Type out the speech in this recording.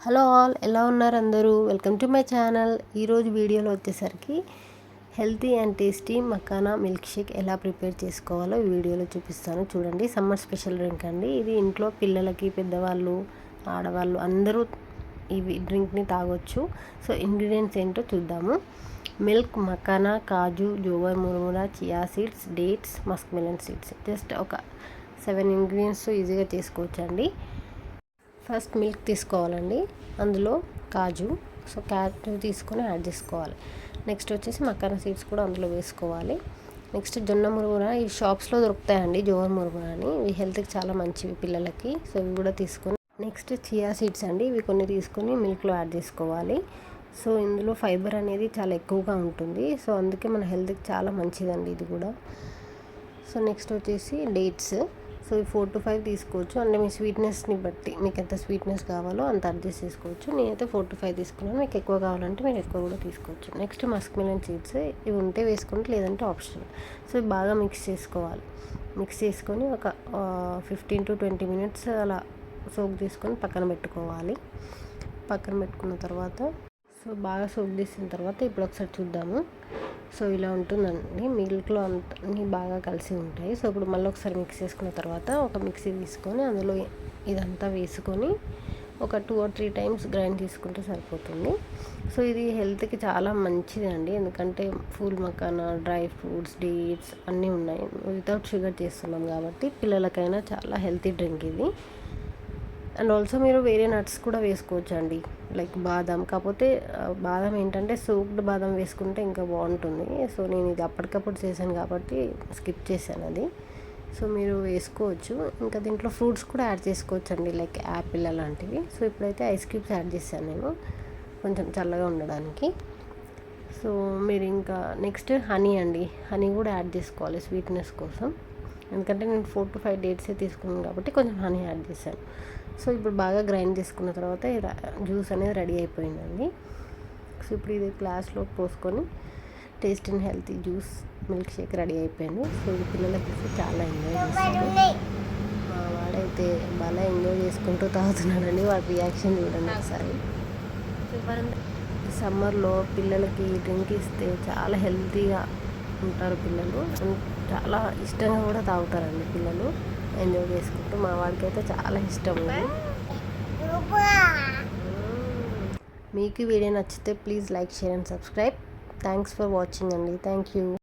Hello all, ఎలా ఉన్నారు అందరూ? Welcome to my channel. ఈరోజు వీడియోలో వచ్చేసరికి healthy and tasty makhana milk shake ఎలా ప్రిపేర్ చేసుకోవాలో ఈ వీడియోలో చూపిస్తాను. చూడండి, సమ్మర్ స్పెషల్ డ్రింక్ అండి ఇది. ఇంట్లో పిల్లలకి, పెద్దవాళ్ళు, ఆడవాళ్ళు అందరూ ఈ డ్రింక్ని తాగొచ్చు. సో ఇంగ్రీడియంట్స్ ఏంటో చూద్దాము. Milk, makhana, kaju, jowar murmura, chia seeds, dates, musk melon seeds. Just ఒక 7 ఇంగ్రీడియంట్స్తో ఈజీగా చేసుకోవచ్చండి. ఫస్ట్ మిల్క్ తీసుకోవాలండి, అందులో కాజు, సో కాజు తీసుకొని యాడ్ చేసుకోవాలి. నెక్స్ట్ వచ్చేసి మకానా సీడ్స్ కూడా అందులో వేసుకోవాలి. నెక్స్ట్ జొన్న మురుగున, ఈ షాప్స్లో దొరుకుతాయండి జోవర్ మురుగున అని. ఇవి హెల్త్కి చాలా మంచివి పిల్లలకి, సో ఇవి కూడా తీసుకొని. నెక్స్ట్ చియా సీడ్స్ అండి, ఇవి కొన్ని తీసుకొని మిల్క్లో యాడ్ చేసుకోవాలి. సో ఇందులో ఫైబర్ అనేది చాలా ఎక్కువగా ఉంటుంది, సో అందుకే మన హెల్త్కి చాలా మంచిదండి ఇది కూడా. సో నెక్స్ట్ వచ్చేసి డేట్స్. సో ఈ 4 to 5 తీసుకోవచ్చు, అంటే మీ స్వీట్నెస్ని బట్టి మీకు ఎంత స్వీట్నెస్ కావాలో అంత అడ్జస్ట్ చేసుకోవచ్చు. నేనైతే 4 to 5 తీసుకున్నాను, మీకు ఎక్కువ కావాలంటే మీరు ఎక్కువ కూడా తీసుకోవచ్చు. నెక్స్ట్ మస్క్ మిలన్ సీడ్స్, ఇవి ఉంటే వేసుకోండి, లేదంటే ఆప్షనల్. సో ఇవి బాగా మిక్స్ చేసుకోవాలి. మిక్స్ చేసుకొని ఒక 15 to 20 minutes అలా సోక్ చేసుకొని పక్కన పెట్టుకోవాలి. పక్కన పెట్టుకున్న తర్వాత, సో బాగా సోక్ చేసిన తర్వాత ఇప్పుడు ఒకసారి చూద్దాము. సో ఇలా ఉంటుందండి, మిల్క్లో అన్నీ బాగా కలిసి ఉంటాయి. సో ఇప్పుడు మళ్ళీ ఒకసారి మిక్స్ చేసుకున్న తర్వాత ఒక మిక్సీ తీసుకొని అందులో ఇదంతా వేసుకొని ఒక 2 or 3 times గ్రైండ్ తీసుకుంటే సరిపోతుంది. సో ఇది హెల్త్కి చాలా మంచిది అండి, ఎందుకంటే full makhana, dry fruits, dates అన్నీ ఉన్నాయి. వితౌట్ షుగర్ చేస్తున్నాం కాబట్టి పిల్లలకైనా చాలా హెల్తీ డ్రింక్ ఇది. అండ్ ఆల్సో మీరు వేరే నట్స్ కూడా వేసుకోవచ్చు అండి, లైక్ బాదం. కాకపోతే బాదం ఏంటంటే సోక్డ్ బాదం వేసుకుంటే ఇంకా బాగుంటుంది. సో నేను ఇది అప్పటికప్పుడు చేశాను కాబట్టి స్కిప్ చేశాను అది. సో మీరు వేసుకోవచ్చు. ఇంకా దీంట్లో ఫ్రూట్స్ కూడా యాడ్ చేసుకోవచ్చు అండి, లైక్ యాపిల్ అలాంటివి. సో ఇప్పుడైతే ఐస్ క్యూబ్స్ యాడ్ చేశాను నేను, కొంచెం చల్లగా ఉండడానికి. సో మీరు ఇంకా నెక్స్ట్ హనీ అండి, హనీ కూడా యాడ్ చేసుకోవాలి స్వీట్నెస్ కోసం. ఎందుకంటే నేను 4 to 5 డేట్సే తీసుకున్నాను కాబట్టి కొంచెం హనీ యాడ్ చేశాను. సో ఇప్పుడు బాగా గ్రైండ్ చేసుకున్న తర్వాత జ్యూస్ అనేది రెడీ అయిపోయిందండి. సో ఇప్పుడు ఇది గ్లాస్లో పోసుకొని taste and healthy juice milk shake ready అయిపోయింది. సో ఇది పిల్లలకి చాలా ఎంజాయ్ చేస్తారు. మా వాడైతే బాగా ఎంజాయ్ చేసుకుంటూ తాగుతున్నాడండి, వాడి రియాక్షన్ చూడండి ఒకసారి. సమ్మర్లో పిల్లలకి డ్రింక్ ఇస్తే చాలా హెల్తీగా ఉంటారు పిల్లలు, చాలా ఇష్టంగా కూడా తాగుతారండి పిల్లలు, ఎంజాయ్ చేసుకుంటూ. మా వాడికి అయితే చాలా ఇష్టం. మీకు వీడియో నచ్చితే please like, share and subscribe. Thanks for watching అండి. Thank you.